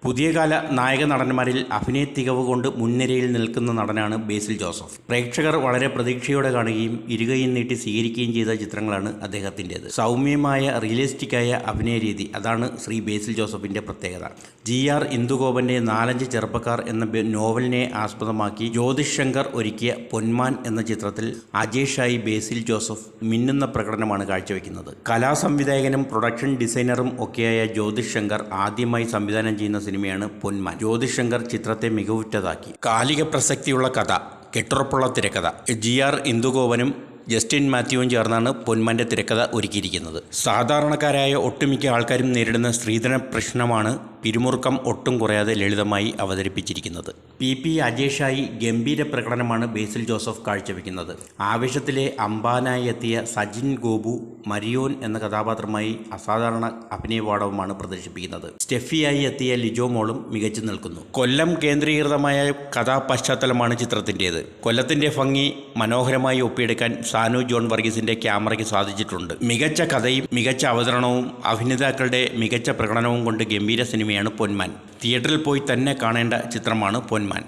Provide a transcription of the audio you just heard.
പുതിയകാല നായക നടന്മാരിൽ അഭിനയ തികവ് കൊണ്ട് മുൻനിരയിൽ നിൽക്കുന്ന നടനാണ് ബേസിൽ ജോസഫ്. പ്രേക്ഷകർ വളരെ പ്രതീക്ഷയോടെ കാണുകയും ഇരുകൈയും നീട്ടി സ്വീകരിക്കുകയും ചെയ്ത ചിത്രങ്ങളാണ് അദ്ദേഹത്തിൻ്റേത്. സൗമ്യമായ റിയലിസ്റ്റിക്കായ അഭിനയ രീതി, അതാണ് ശ്രീ ബേസിൽ ജോസഫിൻ്റെ പ്രത്യേകത. GR ഇന്ദുഗോപൻ്റെ 4-5 ചെറുപ്പക്കാർ എന്ന നോവലിനെ ആസ്പദമാക്കി ജ്യോതിഷ് ശങ്കർ ഒരുക്കിയ പൊന്മാൻ എന്ന ചിത്രത്തിൽ അജേഷായി ബേസിൽ ജോസഫ് മിന്നുന്ന പ്രകടനമാണ് കാഴ്ചവെക്കുന്നത്. കലാസംവിധായകനും പ്രൊഡക്ഷൻ ഡിസൈനറും ഒക്കെയായ ജ്യോതിഷ് ശങ്കർ ആദ്യമായി സംവിധാനം ചെയ്യുന്ന സിനിമയാണ് പൊന്മാൻ. ജ്യോതിഷ് ശങ്കർ ചിത്രത്തെ മികവുറ്റതാക്കി. കാലിക പ്രസക്തിയുള്ള കഥ, കെട്ടുറപ്പുള്ള തിരക്കഥ. GR ഇന്ദുഗോപനും ജസ്റ്റിൻ മാത്യുവും ചേർന്നാണ് പൊന്മാൻ്റെ തിരക്കഥ ഒരുക്കിയിരിക്കുന്നത്. സാധാരണക്കാരായ ഒട്ടുമിക്ക ആൾക്കാരും നേരിടുന്ന സ്ത്രീധന പ്രശ്നമാണ് പിരിമുറുക്കം ഒട്ടും കുറയാതെ ലളിതമായി അവതരിപ്പിച്ചിരിക്കുന്നത്. PP അജേഷായി ഗംഭീര പ്രകടനമാണ് ബേസിൽ ജോസഫ് കാഴ്ചവെക്കുന്നത്. ആവേശത്തിലെ അമ്പാനായി എത്തിയ സജിൻ ഗോപു മരിയോൻ എന്ന കഥാപാത്രമായി അസാധാരണ അഭിനയപാഠവുമാണ് പ്രദർശിപ്പിക്കുന്നത്. സ്റ്റെഫിയായി എത്തിയ ലിജോ മോളും മികച്ചു നിൽക്കുന്നു. കൊല്ലം കേന്ദ്രീകൃതമായ കഥാപശ്ചാത്തലമാണ് ചിത്രത്തിൻ്റേത്. കൊല്ലത്തിൻ്റെ ഭംഗി മനോഹരമായി ഒപ്പിയെടുക്കാൻ സാനു ജോൺ വർഗീസിൻ്റെ ക്യാമറയ്ക്ക് സാധിച്ചിട്ടുണ്ട്. മികച്ച കഥയും മികച്ച അവതരണവും അഭിനേതാക്കളുടെ മികച്ച പ്രകടനവും കൊണ്ട് ഗംഭീര സിനിമയാണ് പൊന്മാൻ. തിയേറ്ററിൽ പോയി തന്നെ കാണേണ്ട ചിത്രമാണ് പൊന്മാൻ.